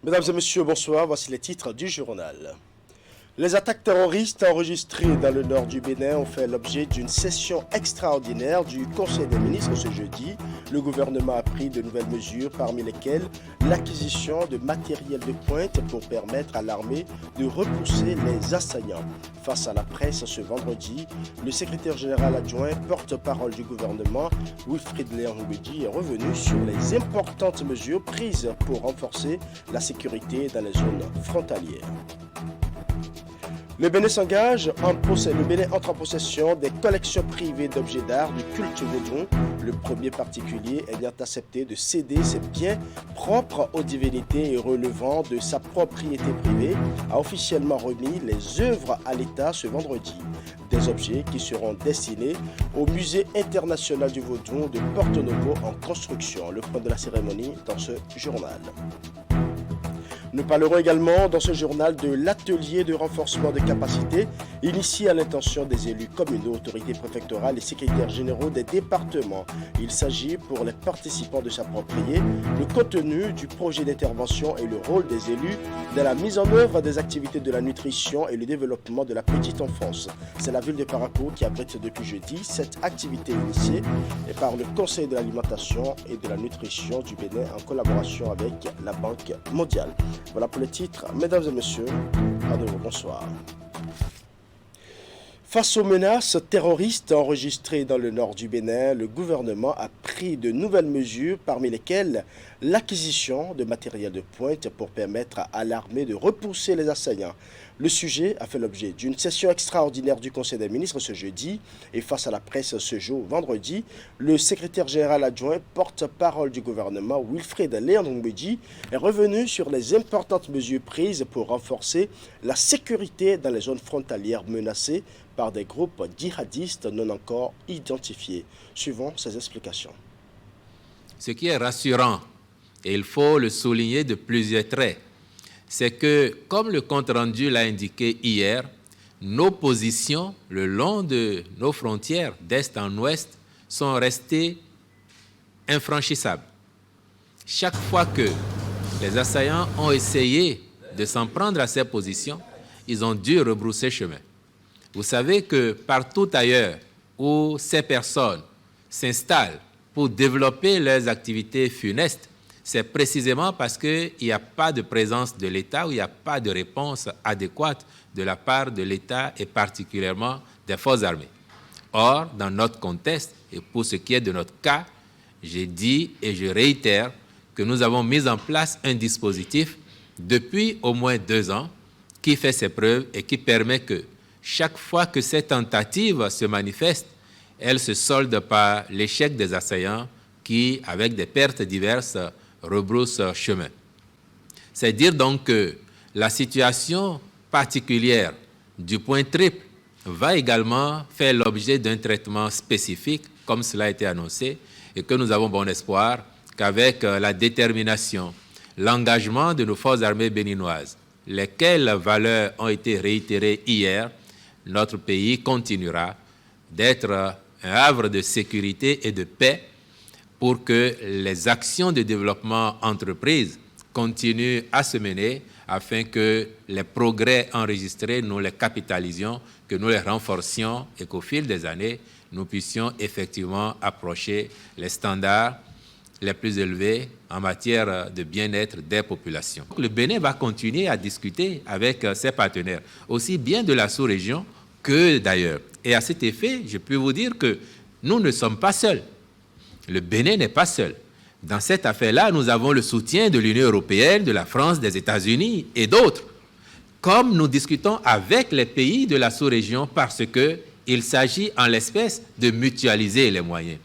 Mesdames et messieurs, bonsoir. Voici les titres du journal. Les attaques terroristes enregistrées dans le nord du Bénin ont fait l'objet d'une session extraordinaire du Conseil des ministres ce jeudi. Le gouvernement a pris de nouvelles mesures, parmi lesquelles l'acquisition de matériel de pointe pour permettre à l'armée de repousser les assaillants. Face à la presse ce vendredi, le secrétaire général adjoint, porte-parole du gouvernement, Wilfrid Léon-Ngudi, est revenu sur les importantes mesures prises pour renforcer la sécurité dans les zones frontalières. Le Bénin entre en possession des collections privées d'objets d'art du culte vaudou, le premier particulier ayant accepté de céder ses biens propres aux divinités et relevant de sa propriété privée, a officiellement remis les œuvres à l'État ce vendredi. Des objets qui seront destinés au Musée international du vaudou de Porto Novo en construction. Le point de la cérémonie dans ce journal. Nous parlerons également dans ce journal de l'atelier de renforcement de capacités initié à l'intention des élus communaux, autorités préfectorales et secrétaires généraux des départements. Il s'agit pour les participants de s'approprier le contenu du projet d'intervention et le rôle des élus dans la mise en œuvre des activités de la nutrition et le développement de la petite enfance. C'est la ville de Parakou qui abrite depuis jeudi cette activité initiée par le Conseil de l'alimentation et de la nutrition du Bénin en collaboration avec la Banque mondiale. Voilà pour le titre. Mesdames et messieurs, à nouveau, bonsoir. Face aux menaces terroristes enregistrées dans le nord du Bénin, le gouvernement a pris de nouvelles mesures, parmi lesquelles l'acquisition de matériel de pointe pour permettre à l'armée de repousser les assaillants. Le sujet a fait l'objet d'une session extraordinaire du Conseil des ministres ce jeudi et face à la presse ce jour vendredi, le secrétaire général adjoint porte-parole du gouvernement Wilfrid Léon-Ngudi est revenu sur les importantes mesures prises pour renforcer la sécurité dans les zones frontalières menacées par des groupes djihadistes non encore identifiés. Suivons ses explications. Ce qui est rassurant, et il faut le souligner de plusieurs traits, c'est que, comme le compte-rendu l'a indiqué hier, nos positions le long de nos frontières d'est en ouest sont restées infranchissables. Chaque fois que les assaillants ont essayé de s'en prendre à ces positions, ils ont dû rebrousser chemin. Vous savez que partout ailleurs où ces personnes s'installent pour développer leurs activités funestes, c'est précisément parce qu'il n'y a pas de présence de l'État ou il n'y a pas de réponse adéquate de la part de l'État et particulièrement des forces armées. Or, dans notre contexte, et pour ce qui est de notre cas, j'ai dit et je réitère que nous avons mis en place un dispositif depuis au moins 2 ans qui fait ses preuves et qui permet que chaque fois que ces tentatives se manifestent, elles se soldent par l'échec des assaillants qui, avec des pertes diverses, rebroussent chemin. C'est dire donc que la situation particulière du point triple va également faire l'objet d'un traitement spécifique, comme cela a été annoncé, et que nous avons bon espoir qu'avec la détermination, l'engagement de nos forces armées béninoises, lesquelles valeurs ont été réitérées hier, notre pays continuera d'être un havre de sécurité et de paix pour que les actions de développement entreprises continuent à se mener afin que les progrès enregistrés, nous les capitalisions, que nous les renforcions et qu'au fil des années, nous puissions effectivement approcher les standards les plus élevés en matière de bien-être des populations. Le Bénin va continuer à discuter avec ses partenaires, aussi bien de la sous-région que d'ailleurs. Et à cet effet, je peux vous dire que nous ne sommes pas seuls. Le Bénin n'est pas seul. Dans cette affaire-là, nous avons le soutien de l'Union européenne, de la France, des États-Unis et d'autres. Comme nous discutons avec les pays de la sous-région parce qu'il s'agit en l'espèce de mutualiser les moyens.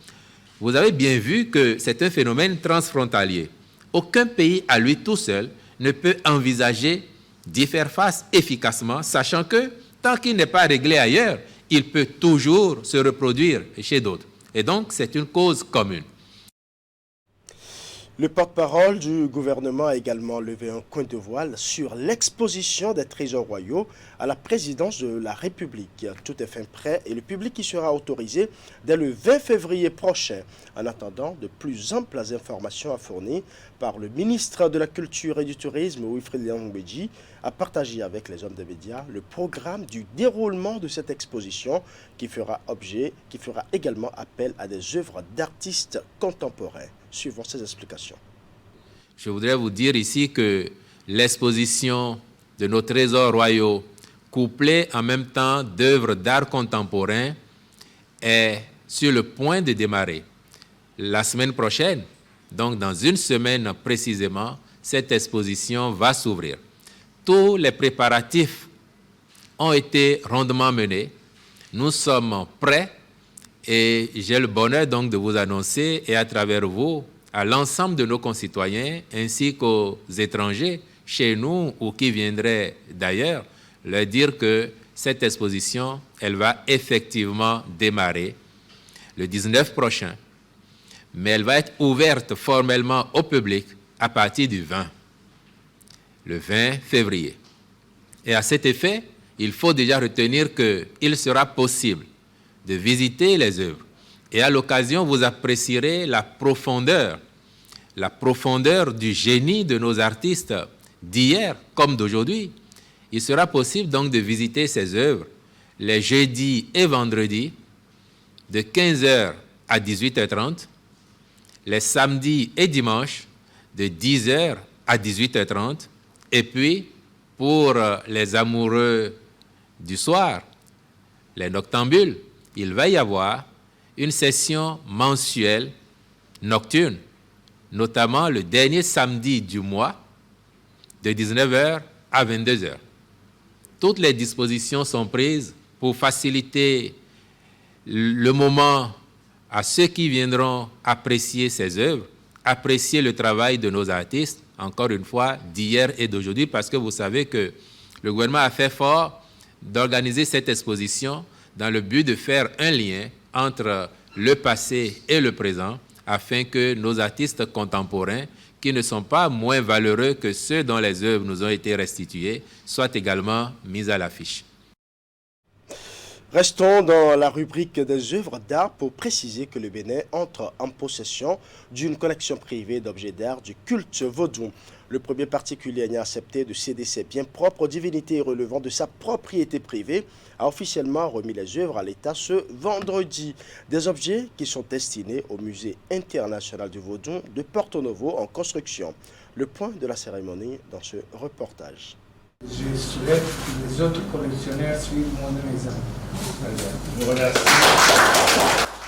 Vous avez bien vu que c'est un phénomène transfrontalier. Aucun pays à lui tout seul ne peut envisager d'y faire face efficacement, sachant que tant qu'il n'est pas réglé ailleurs, il peut toujours se reproduire chez d'autres. Et donc, c'est une cause commune. Le porte-parole du gouvernement a également levé un coin de voile sur l'exposition des trésors royaux à la présidence de la République. Tout est fin prêt et le public y sera autorisé dès le 20 février prochain. En attendant, de plus amples informations à fournir par le ministre de la Culture et du Tourisme, Wilfried Léon-Béji, a partagé avec les hommes des médias le programme du déroulement de cette exposition qui fera également appel à des œuvres d'artistes contemporains. Suivons ces explications. Je voudrais vous dire ici que l'exposition de nos trésors royaux, couplée en même temps d'œuvres d'art contemporain, est sur le point de démarrer. La semaine prochaine, donc dans une semaine précisément, cette exposition va s'ouvrir. Tous les préparatifs ont été rondement menés. Nous sommes prêts. Et j'ai le bonheur donc de vous annoncer, et à travers vous, à l'ensemble de nos concitoyens, ainsi qu'aux étrangers, chez nous ou qui viendraient d'ailleurs, leur dire que cette exposition, elle va effectivement démarrer le 19 prochain, mais elle va être ouverte formellement au public à partir du 20, le 20 février. Et à cet effet, il faut déjà retenir qu'il sera possible de visiter les œuvres. Et à l'occasion, vous apprécierez la profondeur du génie de nos artistes d'hier comme d'aujourd'hui. Il sera possible donc de visiter ces œuvres les jeudis et vendredis de 15h à 18h30, les samedis et dimanches de 10h à 18h30, et puis pour les amoureux du soir, les noctambules, il va y avoir une session mensuelle nocturne, notamment le dernier samedi du mois, de 19h à 22h. Toutes les dispositions sont prises pour faciliter le moment à ceux qui viendront apprécier ces œuvres, apprécier le travail de nos artistes, encore une fois, d'hier et d'aujourd'hui, parce que vous savez que le gouvernement a fait fort d'organiser cette exposition dans le but de faire un lien entre le passé et le présent, afin que nos artistes contemporains, qui ne sont pas moins valeureux que ceux dont les œuvres nous ont été restituées, soient également mis à l'affiche. Restons dans la rubrique des œuvres d'art pour préciser que le Bénin entre en possession d'une collection privée d'objets d'art du culte vaudou. Le premier particulier ayant accepté de céder ses biens propres aux divinités relevant de sa propriété privée a officiellement remis les œuvres à l'État ce vendredi. Des objets qui sont destinés au Musée international du vaudou de Porto Novo en construction. Le point de la cérémonie dans ce reportage. Je souhaite que les autres collectionneurs suivent mon exemple.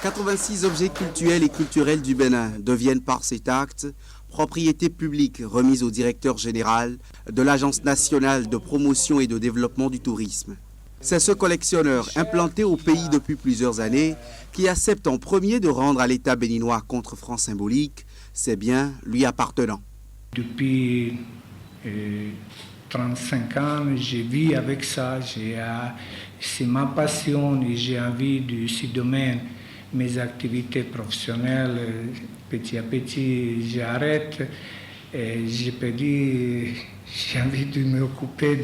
86 objets cultuels et culturels du Bénin deviennent par cet acte propriété publique remise au directeur général de l'Agence nationale de promotion et de développement du tourisme. C'est ce collectionneur implanté au pays depuis plusieurs années qui accepte en premier de rendre à l'État béninois contre francs symboliques ses biens lui appartenant. Depuis 35 ans, je vis avec ça. C'est ma passion et j'ai envie de ce domaine. Mes activités professionnelles, petit à petit, j'arrête. Je peux dire, j'ai envie de m'occuper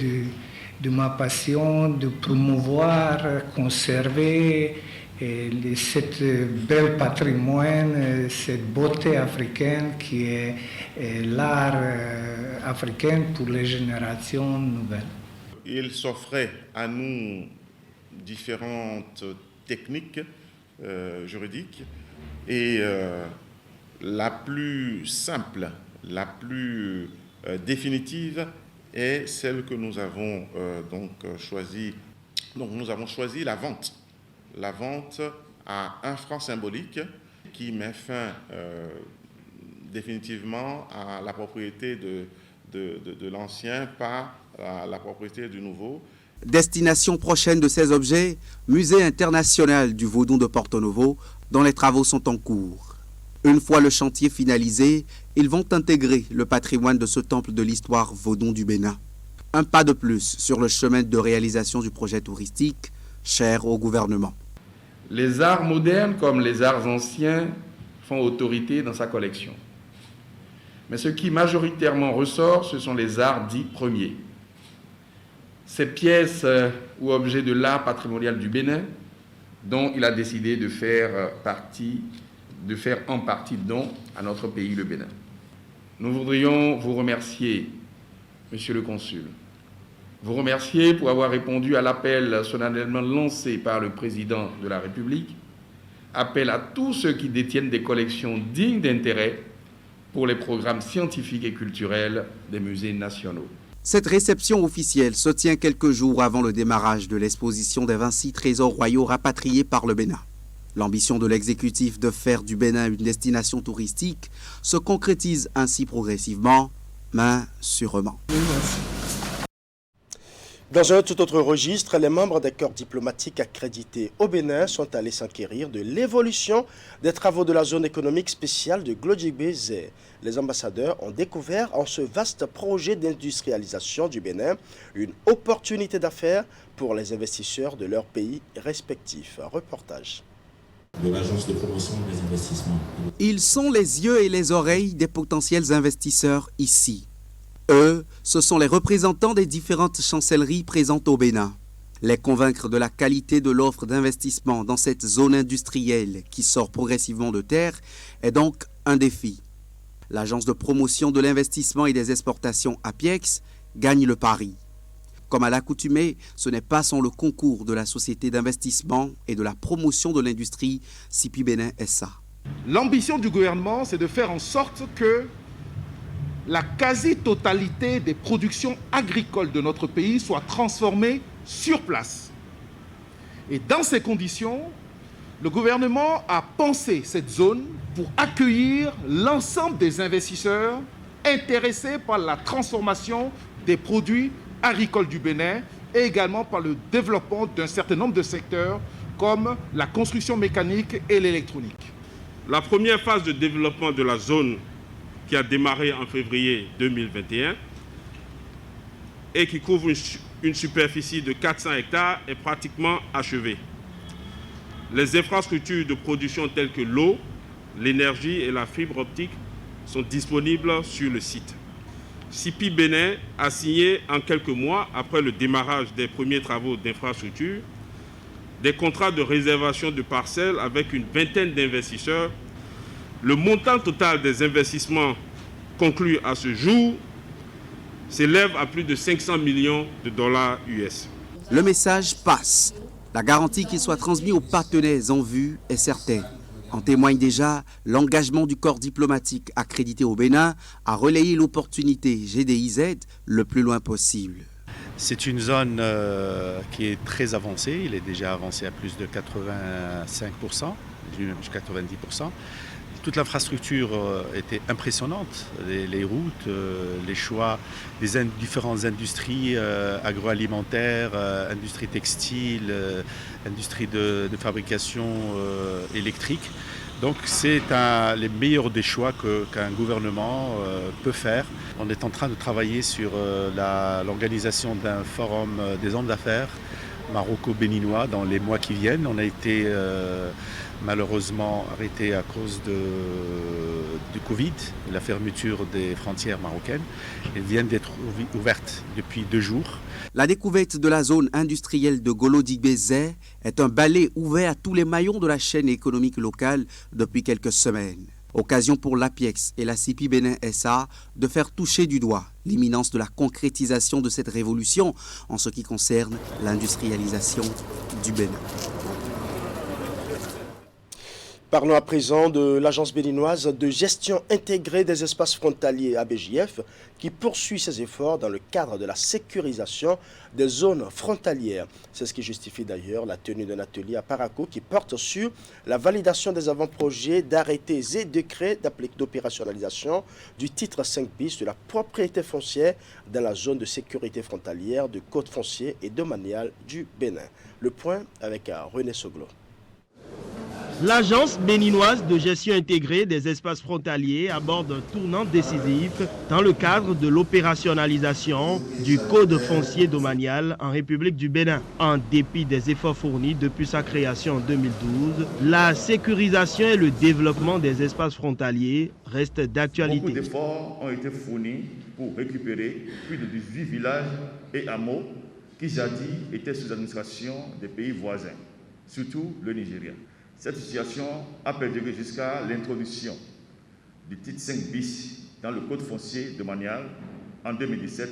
de ma passion, de promouvoir, conserver cette belle patrimoine, cette beauté africaine qui est l'art africain pour les générations nouvelles. Il s'offrait à nous différentes techniques juridiques et la plus simple, la plus définitive est celle que nous avons choisie. Donc nous avons choisi la vente à 1 franc symbolique qui met fin définitivement à la propriété de l'ancien par la propriété du nouveau. Destination prochaine de ces objets, Musée international du vaudou de Porto Novo, dont les travaux sont en cours. Une fois le chantier finalisé, ils vont intégrer le patrimoine de ce temple de l'histoire vaudou du Bénin. Un pas de plus sur le chemin de réalisation du projet touristique cher au gouvernement. Les arts modernes comme les arts anciens font autorité dans sa collection. Mais ce qui majoritairement ressort, ce sont les arts dits premiers. Ces pièces ou objets de l'art patrimonial du Bénin, dont il a décidé de faire en partie don à notre pays, le Bénin. Nous voudrions vous remercier, Monsieur le Consul, vous remercier pour avoir répondu à l'appel solennellement lancé par le Président de la République, appel à tous ceux qui détiennent des collections dignes d'intérêt pour les programmes scientifiques et culturels des musées nationaux. Cette réception officielle se tient quelques jours avant le démarrage de l'exposition des 26 trésors royaux rapatriés par le Bénin. L'ambition de l'exécutif de faire du Bénin une destination touristique se concrétise ainsi progressivement, mais sûrement. Dans un tout autre registre, les membres des corps diplomatiques accrédités au Bénin sont allés s'enquérir de l'évolution des travaux de la zone économique spéciale de Glodjibé-Zé. Les ambassadeurs ont découvert en ce vaste projet d'industrialisation du Bénin une opportunité d'affaires pour les investisseurs de leurs pays respectifs. Reportage de l'Agence de promotion des investissements. Ils sont les yeux et les oreilles des potentiels investisseurs ici. Eux, ce sont les représentants des différentes chancelleries présentes au Bénin. Les convaincre de la qualité de l'offre d'investissement dans cette zone industrielle qui sort progressivement de terre est donc un défi. L'Agence de promotion de l'investissement et des exportations APIEX gagne le pari. Comme à l'accoutumée, ce n'est pas sans le concours de la Société d'investissement et de la promotion de l'industrie CIPI Bénin SA. L'ambition du gouvernement, c'est de faire en sorte que la quasi-totalité des productions agricoles de notre pays soit transformée sur place. Et dans ces conditions, le gouvernement a pensé cette zone pour accueillir l'ensemble des investisseurs intéressés par la transformation des produits agricoles du Bénin et également par le développement d'un certain nombre de secteurs comme la construction mécanique et l'électronique. La première phase de développement de la zone qui a démarré en février 2021 et qui couvre une superficie de 400 hectares est pratiquement achevée. Les infrastructures de production telles que l'eau, l'énergie et la fibre optique sont disponibles sur le site. CIPI Bénin a signé en quelques mois, après le démarrage des premiers travaux d'infrastructure, des contrats de réservation de parcelles avec une vingtaine d'investisseurs. Le montant total des investissements conclus à ce jour s'élève à plus de 500 millions de dollars US. Le message passe. La garantie qu'il soit transmis aux partenaires en vue est certaine. En témoigne déjà l'engagement du corps diplomatique accrédité au Bénin à relayer l'opportunité GDIZ le plus loin possible. C'est une zone qui est très avancée, il est déjà avancé à plus de 85%, jusqu'à 90%. Toute l'infrastructure était impressionnante, les routes, les choix des différentes industries agroalimentaires, industrie textile, industrie de fabrication électrique. Donc c'est les meilleurs des choix qu'un gouvernement peut faire. On est en train de travailler sur l'organisation d'un forum des hommes d'affaires maroco-béninois dans les mois qui viennent. On a été malheureusement arrêté à cause du Covid, la fermeture des frontières marocaines. Elles viennent d'être ouvertes depuis 2 jours. La découverte de la zone industrielle de Glodjibé-Zé est un balai ouvert à tous les maillons de la chaîne économique locale depuis quelques semaines. Occasion pour l'APIEX et la CIPI Bénin SA de faire toucher du doigt l'imminence de la concrétisation de cette révolution en ce qui concerne l'industrialisation du Bénin. Parlons à présent de l'Agence béninoise de gestion intégrée des espaces frontaliers ABJF qui poursuit ses efforts dans le cadre de la sécurisation des zones frontalières. C'est ce qui justifie d'ailleurs la tenue d'un atelier à Parakou qui porte sur la validation des avant-projets d'arrêtés et décrets d'opérationnalisation du titre 5 bis de la propriété foncière dans la zone de sécurité frontalière de Côte-Foncier et domaniale du Bénin. Le point avec René Soglo. L'agence béninoise de gestion intégrée des espaces frontaliers aborde un tournant décisif dans le cadre de l'opérationnalisation du Code foncier domanial en République du Bénin. En dépit des efforts fournis depuis sa création en 2012, la sécurisation et le développement des espaces frontaliers restent d'actualité. Beaucoup d'efforts ont été fournis pour récupérer plus de 18 villages et hameaux qui jadis étaient sous administration des pays voisins, surtout le Nigeria. Cette situation a perduré jusqu'à l'introduction du titre 5 bis dans le Code foncier domanial en 2017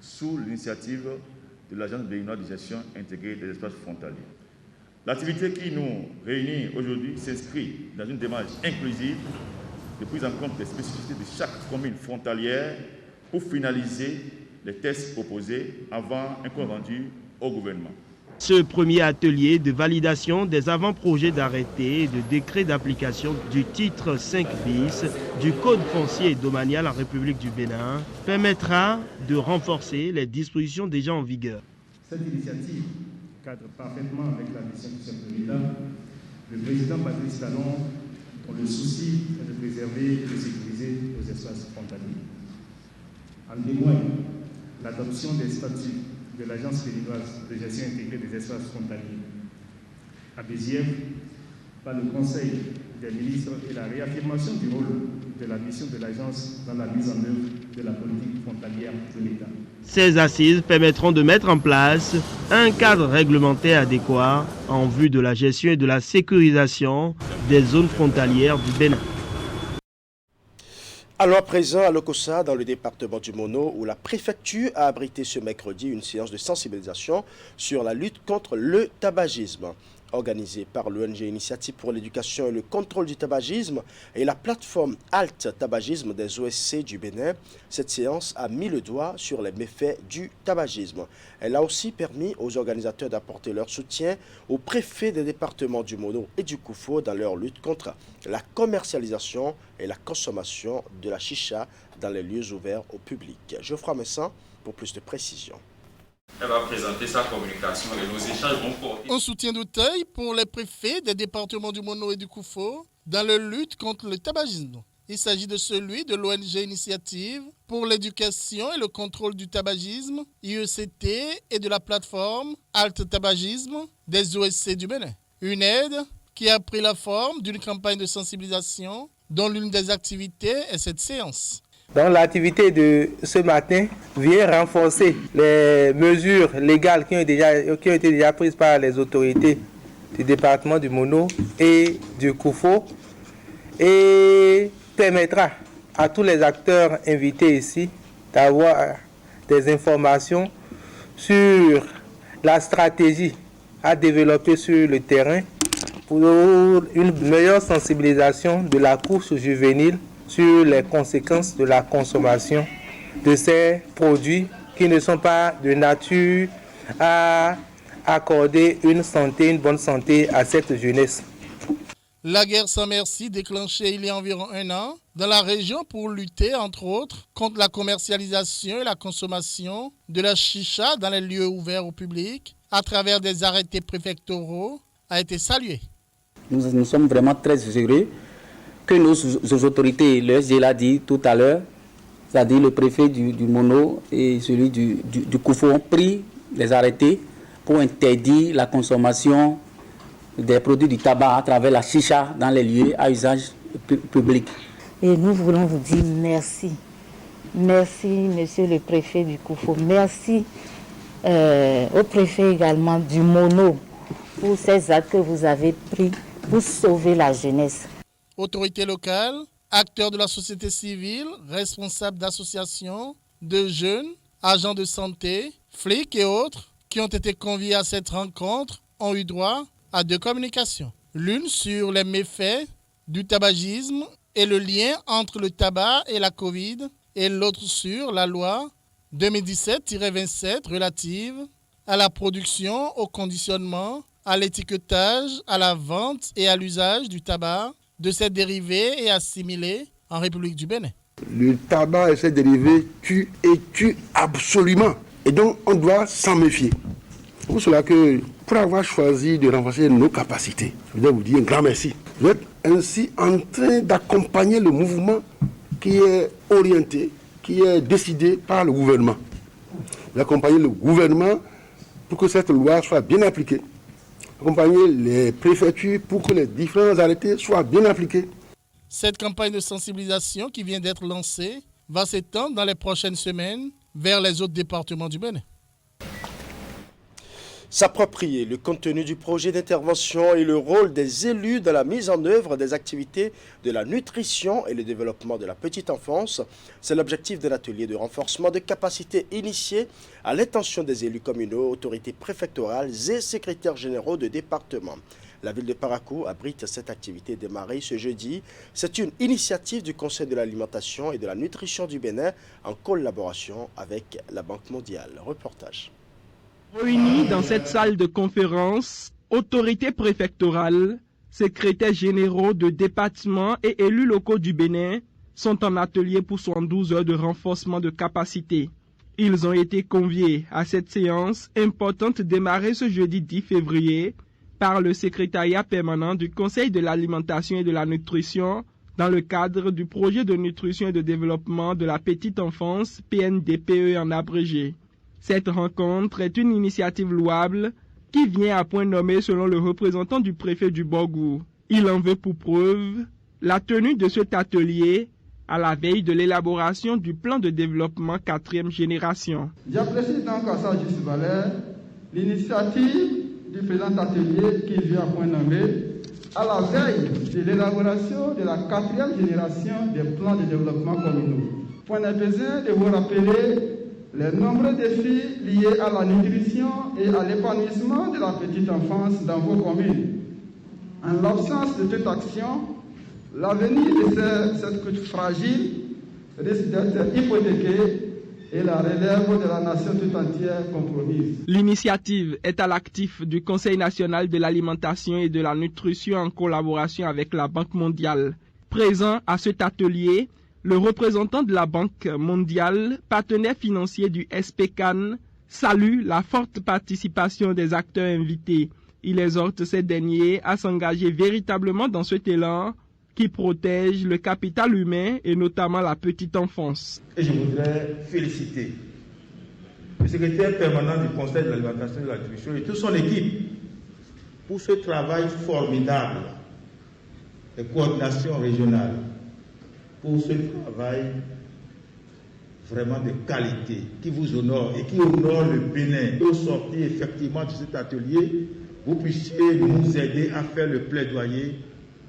sous l'initiative de l'Agence béninoise de gestion intégrée des espaces frontaliers. L'activité qui nous réunit aujourd'hui s'inscrit dans une démarche inclusive de prise en compte des spécificités de chaque commune frontalière pour finaliser les tests proposés avant un compte rendu au gouvernement. Ce premier atelier de validation des avant-projets d'arrêté et de décret d'application du titre 5 bis du Code foncier domanial en République du Bénin permettra de renforcer les dispositions déjà en vigueur. Cette initiative cadre parfaitement avec la mission du chef de l'État. Le président Patrice Talon, dont le souci est de préserver et de sécuriser nos espaces frontaliers. En témoigne l'adoption des statuts de l'Agence béninoise de gestion intégrée des espaces frontaliers à Béziers par le Conseil des ministres et la réaffirmation du rôle de la mission de l'Agence dans la mise en œuvre de la politique frontalière de l'État. Ces assises permettront de mettre en place un cadre réglementaire adéquat en vue de la gestion et de la sécurisation des zones frontalières du Bénin. Alors à présent à Lokossa, dans le département du Mono, où la préfecture a abrité ce mercredi une séance de sensibilisation sur la lutte contre le tabagisme. Organisée par l'ONG Initiative pour l'éducation et le contrôle du tabagisme et la plateforme Alt Tabagisme des OSC du Bénin, cette séance a mis le doigt sur les méfaits du tabagisme. Elle a aussi permis aux organisateurs d'apporter leur soutien aux préfets des départements du Mono et du Koufo dans leur lutte contre la commercialisation et la consommation de la chicha dans les lieux ouverts au public. Geoffroy Messan pour plus de précisions. Elle va présenter sa communication et nos échanges vont porter. Un soutien d'Auteuil pour les préfets des départements du Mono et du Koufo dans la lutte contre le tabagisme. Il s'agit de celui de l'ONG Initiative pour l'éducation et le contrôle du tabagisme, IECT, et de la plateforme Alt Tabagisme des OSC du Bénin. Une aide qui a pris la forme d'une campagne de sensibilisation dont l'une des activités est cette séance. Donc l'activité de ce matin vient renforcer les mesures légales qui ont été déjà prises par les autorités du département du Mono et du Koufo et permettra à tous les acteurs invités ici d'avoir des informations sur la stratégie à développer sur le terrain pour une meilleure sensibilisation de la couche juvénile sur les conséquences de la consommation de ces produits qui ne sont pas de nature à accorder une bonne santé à cette jeunesse. La guerre sans merci déclenchée il y a environ 1 an dans la région pour lutter, entre autres, contre la commercialisation et la consommation de la chicha dans les lieux ouverts au public à travers des arrêtés préfectoraux a été saluée. Nous sommes vraiment très heureux que nos autorités, je l'ai dit tout à l'heure, c'est-à-dire le préfet du Mono et celui du Koufo ont pris des arrêtés pour interdire la consommation des produits du tabac à travers la chicha dans les lieux à usage public. Et nous voulons vous dire merci. Merci, monsieur le préfet du Koufo. Merci au préfet également du Mono pour ces actes que vous avez pris pour sauver la jeunesse. Autorités locales, acteurs de la société civile, responsables d'associations, de jeunes, agents de santé, flics et autres qui ont été conviés à cette rencontre ont eu droit à 2 communications. L'une sur les méfaits du tabagisme et le lien entre le tabac et la Covid et l'autre sur la loi 2017-27 relative à la production, au conditionnement, à l'étiquetage, à la vente et à l'usage du tabac, de ses dérivés et assimilés en République du Bénin. Le tabac et ses dérivés tuent absolument. Et donc, on doit s'en méfier. C'est pour cela que pour avoir choisi de renforcer nos capacités. Je voudrais vous dire un grand merci. Vous êtes ainsi en train d'accompagner le mouvement qui est orienté, qui est décidé par le gouvernement. Vous accompagnez le gouvernement pour que cette loi soit bien appliquée. Accompagner les préfectures pour que les différents arrêtés soient bien appliqués. Cette campagne de sensibilisation qui vient d'être lancée va s'étendre dans les prochaines semaines vers les autres départements du Bénin. S'approprier le contenu du projet d'intervention et le rôle des élus dans la mise en œuvre des activités de la nutrition et le développement de la petite enfance, c'est l'objectif de l'atelier de renforcement de capacités initié à l'intention des élus communaux, autorités préfectorales et secrétaires généraux de département. La ville de Parakou abrite cette activité démarrée ce jeudi. C'est une initiative du Conseil de l'alimentation et de la nutrition du Bénin en collaboration avec la Banque mondiale. Reportage. Réunis dans cette salle de conférence, autorités préfectorales, secrétaires généraux de départements et élus locaux du Bénin sont en atelier pour 72 heures de renforcement de capacité. Ils ont été conviés à cette séance importante démarrée ce jeudi 10 février par le secrétariat permanent du Conseil de l'alimentation et de la nutrition dans le cadre du projet de nutrition et de développement de la petite enfance, PNDPE en abrégé. Cette rencontre est une initiative louable qui vient à point nommé selon le représentant du préfet du Borgou. Il en veut pour preuve la tenue de cet atelier à la veille de l'élaboration du plan de développement 4e génération. J'apprécie donc à sa juste valeur l'initiative du présent atelier qui vient à point nommé à la veille de l'élaboration de la 4e génération des plans de développement communaux. Point n'a besoin de vous rappeler les nombreux défis liés à la nutrition et à l'épanouissement de la petite enfance dans vos communes. En l'absence de toute action, l'avenir de cette couche fragile risque d'être hypothéqué et la relève de la nation tout entière compromise. L'initiative est à l'actif du Conseil national de l'alimentation et de la nutrition en collaboration avec la Banque mondiale. Présent à cet atelier, le représentant de la Banque mondiale, partenaire financier du SPCAN, salue la forte participation des acteurs invités. Il exhorte ces derniers à s'engager véritablement dans cet élan qui protège le capital humain et notamment la petite enfance. Et je voudrais féliciter le secrétaire permanent du Conseil de l'alimentation et de la nutrition et toute son équipe pour ce travail formidable de coordination régionale, pour ce travail vraiment de qualité qui vous honore et qui honore le Bénin. Au sortir effectivement de cet atelier, vous puissiez nous aider à faire le plaidoyer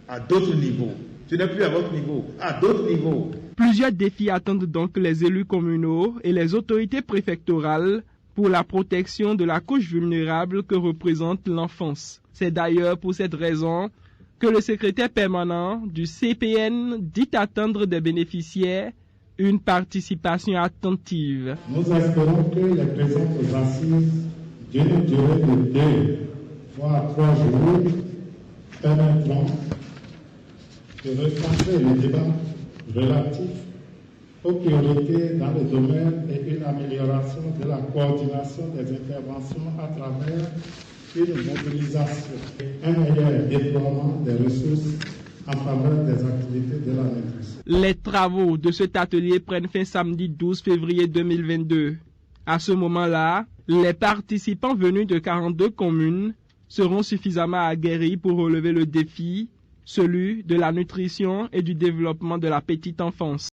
à d'autres niveaux. Ce n'est plus à votre niveau, à d'autres niveaux. Plusieurs défis attendent donc les élus communaux et les autorités préfectorales pour la protection de la couche vulnérable que représente l'enfance. C'est d'ailleurs pour cette raison que le secrétaire permanent du CPN dit attendre des bénéficiaires une participation attentive. Nous espérons que les présentes assises d'une durée de 2 voire 3 jours permettront de recentrer le débat relatif aux priorités dans le domaine et une amélioration de la coordination des interventions à travers une mobilisation et un meilleur déploiement des ressources en faveur des activités de la nutrition. Les travaux de cet atelier prennent fin samedi 12 février 2022. À ce moment-là, les participants venus de 42 communes seront suffisamment aguerris pour relever le défi, celui de la nutrition et du développement de la petite enfance.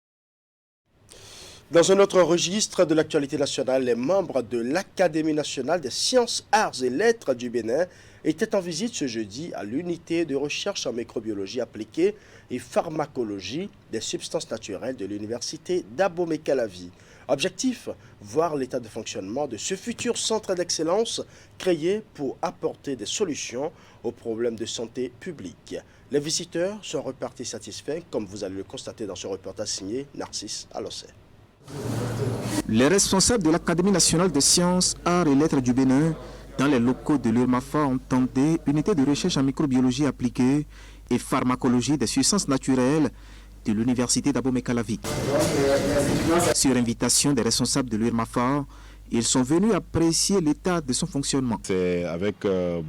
Dans un autre registre de l'actualité nationale, les membres de l'Académie nationale des sciences, arts et lettres du Bénin étaient en visite ce jeudi à l'unité de recherche en microbiologie appliquée et pharmacologie des substances naturelles de l'université d'Abomey-Calavi. Objectif, voir l'état de fonctionnement de ce futur centre d'excellence créé pour apporter des solutions aux problèmes de santé publique. Les visiteurs sont repartis satisfaits, comme vous allez le constater dans ce reportage signé Narcisse Alossé. Les responsables de l'Académie nationale des sciences, arts et lettres du Bénin, dans les locaux de l'URMAFA, ont tenté unité de recherche en microbiologie appliquée et pharmacologie des substances naturelles de l'université d'Abomey-Calavi. Sur invitation des responsables de l'URMAFA, Ils sont venus apprécier l'état de son fonctionnement. C'est avec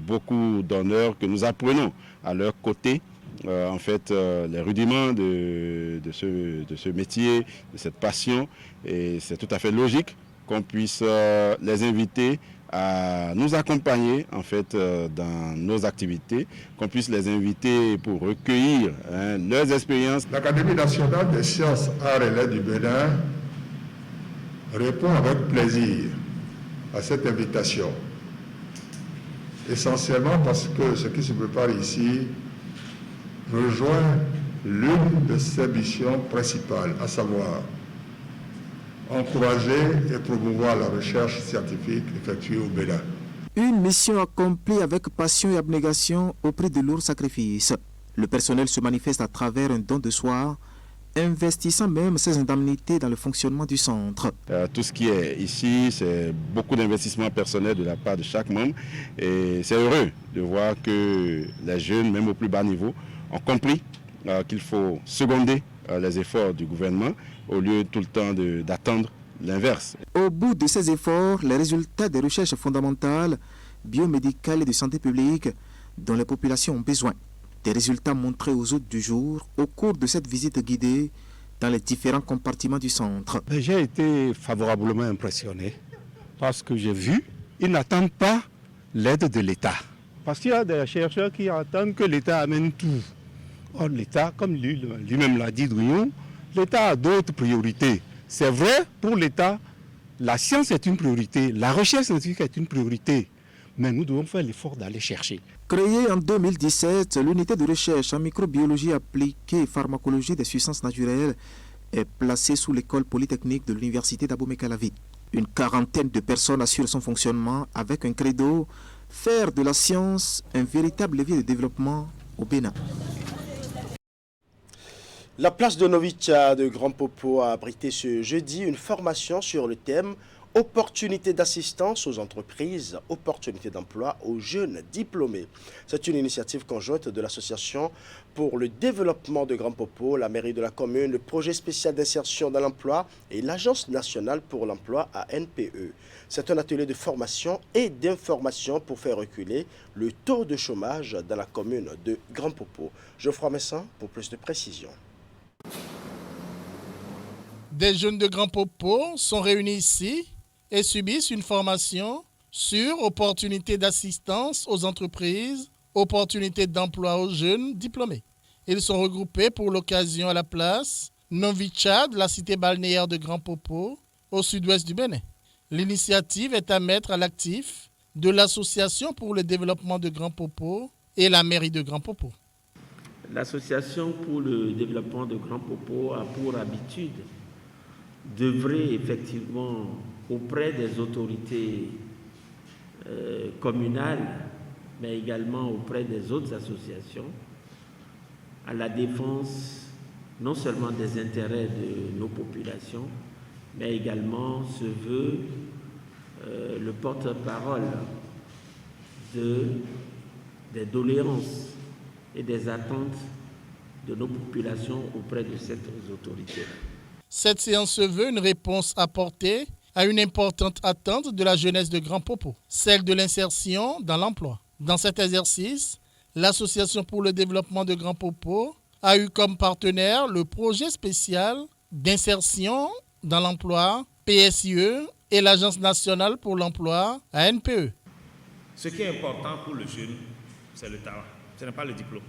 beaucoup d'honneur que nous apprenons à leur côté en fait les rudiments de ce métier, de cette passion, et c'est tout à fait logique qu'on puisse les inviter à nous accompagner en fait dans nos activités, qu'on puisse les inviter pour recueillir leurs expériences. L'Académie nationale des sciences, arts et lettres du Bénin répond avec plaisir à cette invitation, essentiellement parce que ce qui se prépare ici rejoint l'une de ses missions principales, à savoir encourager et promouvoir la recherche scientifique effectuée au Bénin. Une mission accomplie avec passion et abnégation au prix de lourds sacrifices. Le personnel se manifeste à travers un don de soi, investissant même ses indemnités dans le fonctionnement du centre. Tout ce qui est ici, c'est beaucoup d'investissement personnel de la part de chaque membre, et c'est heureux de voir que les jeunes, même au plus bas niveau, ont compris qu'il faut seconder les efforts du gouvernement au lieu tout le temps d'attendre l'inverse. Au bout de ces efforts, les résultats des recherches fondamentales, biomédicales et de santé publique dont les populations ont besoin. Des résultats montrés aux hôtes du jour au cours de cette visite guidée dans les différents compartiments du centre. J'ai été favorablement impressionné parce que j'ai vu, ils n'attendent pas l'aide de l'État. Parce qu'il y a des chercheurs qui attendent que l'État amène tout. Or, l'État, comme lui-même l'a dit, l'État a d'autres priorités. C'est vrai, pour l'État, la science est une priorité, la recherche scientifique est une priorité. Mais nous devons faire l'effort d'aller chercher. Créée en 2017, l'unité de recherche en microbiologie appliquée et pharmacologie des substances naturelles est placée sous l'école polytechnique de l'université d'Abomey-Calavi. Une quarantaine de personnes assurent son fonctionnement avec un credo, faire de la science un véritable levier de développement au Bénin. La place de Novicha de Grand Popo a abrité ce jeudi une formation sur le thème « Opportunités d'assistance aux entreprises, opportunités d'emploi aux jeunes diplômés ». C'est une initiative conjointe de l'Association pour le développement de Grand Popo, la mairie de la commune, le projet spécial d'insertion dans l'emploi et l'Agence nationale pour l'emploi ANPE. C'est un atelier de formation et d'information pour faire reculer le taux de chômage dans la commune de Grand Popo. Geoffroy Messin pour plus de précisions. Des jeunes de Grand Popo sont réunis ici et subissent une formation sur opportunités d'assistance aux entreprises, opportunités d'emploi aux jeunes diplômés. Ils sont regroupés pour l'occasion à la place Novicha de la cité balnéaire de Grand Popo, au sud-ouest du Bénin. L'initiative est à mettre à l'actif de l'Association pour le développement de Grand Popo et la mairie de Grand Popo. L'Association pour le développement de Grand Popo a pour habitude d'œuvrer effectivement auprès des autorités communales, mais également auprès des autres associations, à la défense non seulement des intérêts de nos populations, mais également se veut le porte-parole des doléances et des attentes de nos populations auprès de cette autorité. Cette séance se veut une réponse apportée à une importante attente de la jeunesse de Grand Popo, celle de l'insertion dans l'emploi. Dans cet exercice, l'Association pour le développement de Grand Popo a eu comme partenaire le projet spécial d'insertion dans l'emploi, PSIE, et l'Agence nationale pour l'emploi, ANPE. Ce qui est important pour le jeune, c'est le talent. Ce n'est pas le diplôme.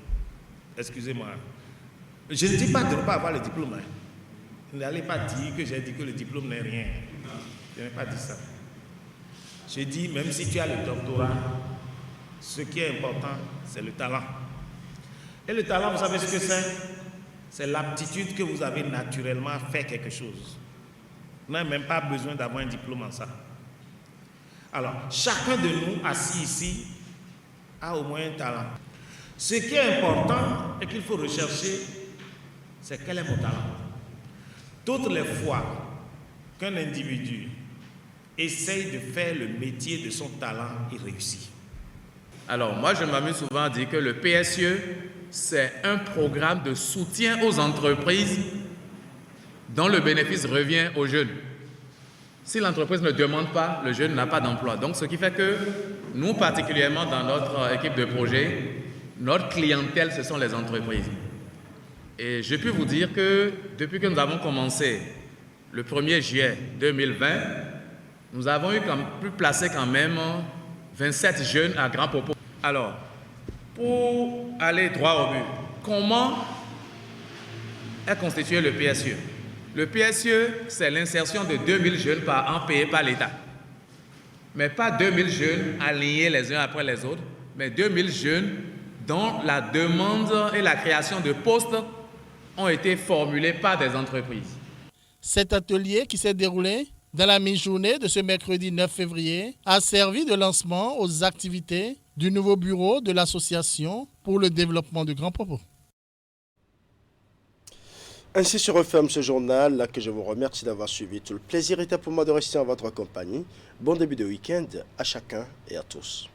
Excusez-moi. Je ne dis pas de ne pas avoir le diplôme. N'allez pas dire que j'ai dit que le diplôme n'est rien. Je n'ai pas dit ça. J'ai dit, même si tu as le doctorat, ce qui est important, c'est le talent. Et le talent, vous savez ce que c'est? C'est l'aptitude que vous avez naturellement à faire quelque chose. Vous n'avez même pas besoin d'avoir un diplôme en ça. Alors, chacun de nous assis ici a au moins un talent. Ce qui est important et qu'il faut rechercher, c'est quel est mon talent. Toutes les fois qu'un individu essaye de faire le métier de son talent, il réussit. Alors, moi, je m'amuse souvent à dire que le PSE, c'est un programme de soutien aux entreprises dont le bénéfice revient aux jeunes. Si l'entreprise ne demande pas, le jeune n'a pas d'emploi. Donc, ce qui fait que nous, particulièrement dans notre équipe de projet, notre clientèle, ce sont les entreprises. Et je peux vous dire que depuis que nous avons commencé le 1er juillet 2020, nous avons pu placer quand même 27 jeunes à grand propos. Alors, pour aller droit au but, comment est constitué le PSE? Le PSE, c'est l'insertion de 2000 jeunes par an payés par l'État. Mais pas 2000 jeunes alignés les uns après les autres, mais 2000 jeunes dont la demande et la création de postes ont été formulés par des entreprises. Cet atelier qui s'est déroulé dans la mi-journée de ce mercredi 9 février a servi de lancement aux activités du nouveau bureau de l'Association pour le développement de Grand Propos. Ainsi se referme ce journal que je vous remercie d'avoir suivi. Tout le plaisir était pour moi de rester en votre compagnie. Bon début de week-end à chacun et à tous.